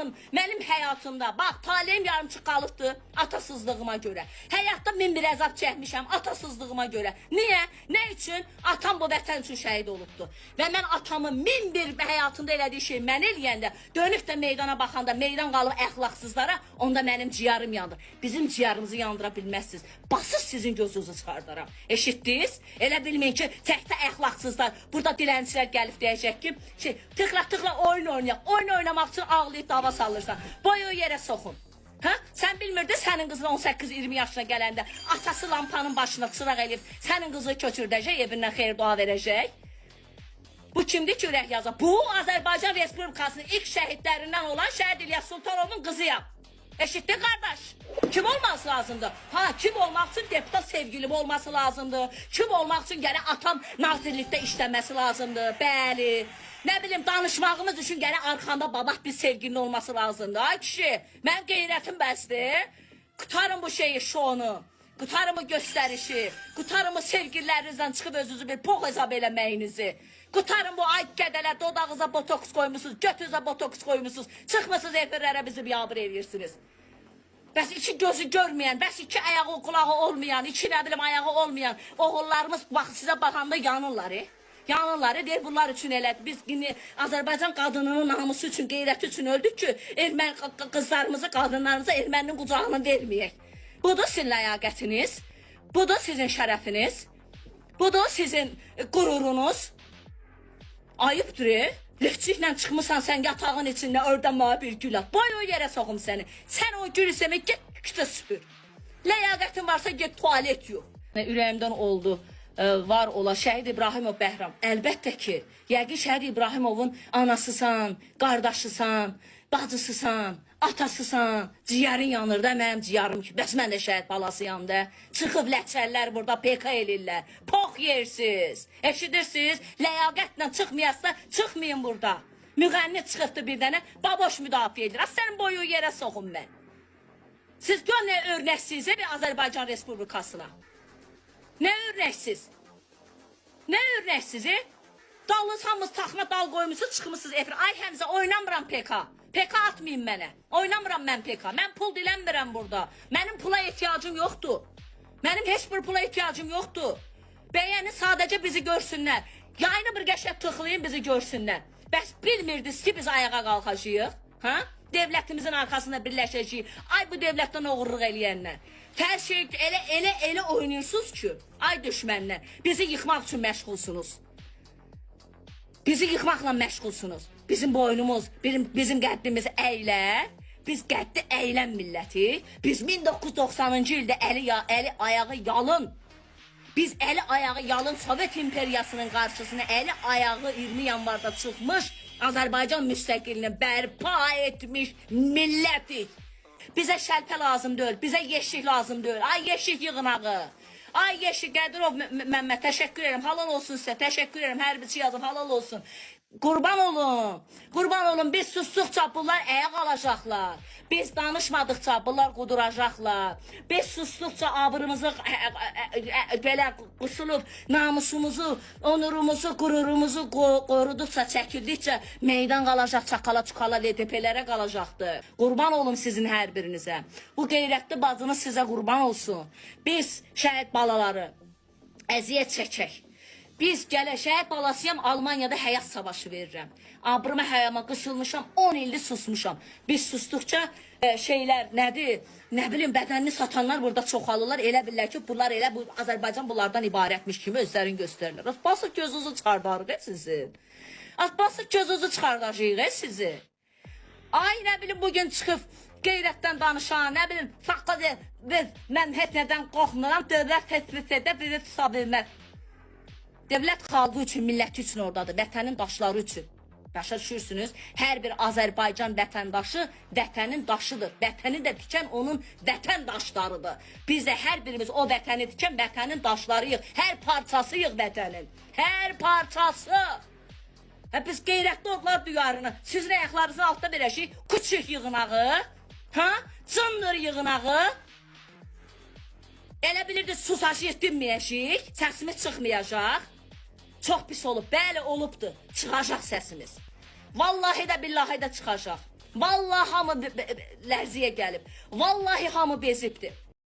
atamın, mənim həyatımda, bax, taleyim yarımçıq qalıbdır atasızlığıma görə. Həyatda min bir əzab çəkmişəm atasızlığıma görə. Niyə? Nə üçün? Atam bu vətən üçün şəhid olubdur. Və mən atamın min bir həyatında elədiyi şey mən eləyəndə, dönüb də meydana baxanda, meydan qalıb əxlaqsızlara, onda mənim ciyarım yandır. Bizim ciyarımızı yandıra bilməzsiniz. Basız sizin gözünüzü çıxardaram. Eşitdiniz? Elə bilməyin ki, təkdə əxlaqsızlar, burada dilənçilər gəlib deyəcək ki, tıqla oyun oynayaq. Oyun oynamaq üçün ağlayıb dava salırsan. Boyu yerə soxun. Ha? Sən bilmirdin sənin qızın 18-20 yaşına gələndə atası lampanın başına çıraq eləyib sənin qızı köçürdəcək, evindən xeyir dua verəcək. Bu kimdir ki, ürək yazır? Bu, Azərbaycan Respublikasının ilk şəhidlərindən olan Şəhid İlyas Sultanovun qızıyam. Eşitdin qardaş? Kim olması lazımdır? Ha, kim olmaq üçün deputat sevgilim olması lazımdır. Kim olmaq üçün gərək atam nazirlikdə işləməsi lazımdır. Bəli. Nə bilim, danışmağımız üçün gərək arxanda babaq bir sevgilin olması lazımdır. Ay kişi, mən qeyrətim bəsdir. Qutarım bu şeyi, şonu. Qutarım bu göstərişi. Qutarım bu sevgililərinizdən çıxıb özünüzü bir pox hesab eləməyinizi. Qutarım bu ay qədələr, dodağınıza botoks koymuşsunuz, götünüzə botoks koymuşsunuz. Çıxmısınız efirlərə bizi yağdır edirsiniz. Bəs iki gözü görməyən, bəs iki ayağı, qulağı olmayan, iki nə bilim ayağı olmayan oğullarımız sizə baxanda yanırlar. Yanırlar, deyir bunlar üçün elədir. Biz Azərbaycan qadınının namusu üçün, qeyrəti üçün öldük ki, qızlarımızı, qadınlarımızı erməninin qucağına verməyək. Budur sizin ləyaqətiniz, budur sizin şərəfiniz, budur sizin qürurunuz. Ayıbdır, lehçiklə çıxmısan sən yatağın içində, orada mavi bir gül at. Boy o yerə soxum səni. Sən o gül isəmə get küçə süpür. Ləyaqətin varsa get tualet yox. Ürəyimdən oldu. Var ola Şəhid İbrahimov Bəhram. Əlbəttə ki, yəqin Şəhid İbrahimovun anasısan, qardaşısan, bacısısan, atasısan, ciyərin yanır da mənim ciyarım ki, bəs mən də şəhid balasıyam da. Çıxıb ləçərlər burada PK elirlər, pox yersiz, eşidirsiniz, ləyaqətlə çıxmayasda çıxmayın burada. Müğənni çıxıbdı bir dənə, baboş müdafiə edir, sənin boyu yerə soxun mən. Siz gör nə örnəksizə bir Azərbaycan Respublikasına. Nə örnəksiz? Nə örnəksiz, Dalınız hamınız taxma dal qoymuşsunuz, çıxmışsınız efir. Ay Həmzə, oynamıram PK. PK atmayın mənə. Oynamıram mən PK. Mən pul dilənmirəm burada. Mənim pula ehtiyacım yoxdur. Mənim heç bir pula ehtiyacım yoxdur. Bəyəni sadəcə bizi görsünlər. Yayını bir qəşəng tıxlayın bizi görsünlər. Bəs bilmirdiniz ki biz ayağa qalxacağıq? Ha? Devlətimizin arxasında birləşəcəyik. Ay bu devlətdən oğurluq eləyənlər. Hər şey elə oynuyorsunuz ki, ay düşmənlər, bizi yıxmaq üçün məşğulsunuz. Bizi yıxmaqla məşğulsunuz. Bizim boynumuz, bizim qəddimiz əylə. Biz qəddi əylən milləti. Biz 1990-cı ildə əli ayağı yalın. Biz əli ayağı yalın Sovet imperiyasının qarşısına əli ayağı 20 yanvarda çıxmış Azərbaycan müstəqilini bərpa etmiş millətik. Bizə şəlpə lazım deyil, bizə yeşik lazım deyil. Ay yeşik yığınağı. Ay yeşik Qədirov Məmməd, təşəkkür ederim, halal olsun sizə, təşəkkür ederim, hər birisi yazıb, halal olsun. Qurban olun, biz susduqca bunlar əyə qalacaqlar. Biz danışmadıqca bunlar quduracaqlar. Biz susduqca abırımızı belə qusulub, namusumuzu, onurumuzu, qürurumuzu qoruduqca, çəkildikcə meydan qalacaq, çaqala-çuqala LDP-lərə qalacaqdır. Qurban olun sizin hər birinizə. Bu qeyrətli bacınız sizə qurban olsun. Biz şəhid balaları əziyyət çəkək. Biz şəhid balasıyam, Almaniyada həyat savaşı verirəm. Abrıma həyama qısılmışam, 10 ildir susmuşam. Biz susduqca şeylər nədir? Nə bilim, bədənini satanlar burada çoxalırlar. Elə bilirlər ki, bunlar elə Azərbaycan bunlardan ibarətmiş kimi özlərini göstərirlər. Basıq gözünüzü çıxardarıq sizin. Basıq gözünüzü çıxardacaq sizi. Ay nə bilim, bugün çıxıb qeyrətdən danışan, nə bilim, faqqa mən heç nədən qorxmuram, dövlət tespit edə bizi tuta bilməz. Devlət xalqı üçün, milləti üçün oradadır, vətənin daşları üçün. Başa düşürsünüz, hər bir Azərbaycan vətəndaşı vətənin daşıdır. Vətəni də tikən onun vətən daşlarıdır. Biz də hər birimiz o vətəni tikən vətənin daşlarıyıq. Hər parçasıyıq vətənin. Hər parçası. Biz qeyrətli odlar duyarını, sizin ayaqlarınızın altında verəcəyik, küçük yığınağı, cındır yığınağı. Elə bilirdiniz, susacaq, dinməyəcək, səsimiz çıxmayacaq. Çox pis olub, bəli olubdur, çıxacaq səsimiz. Vallahi də billahi də çıxacaq. Vallahi hamı lərziyə gəlib. Vallahi hamı bezibdir.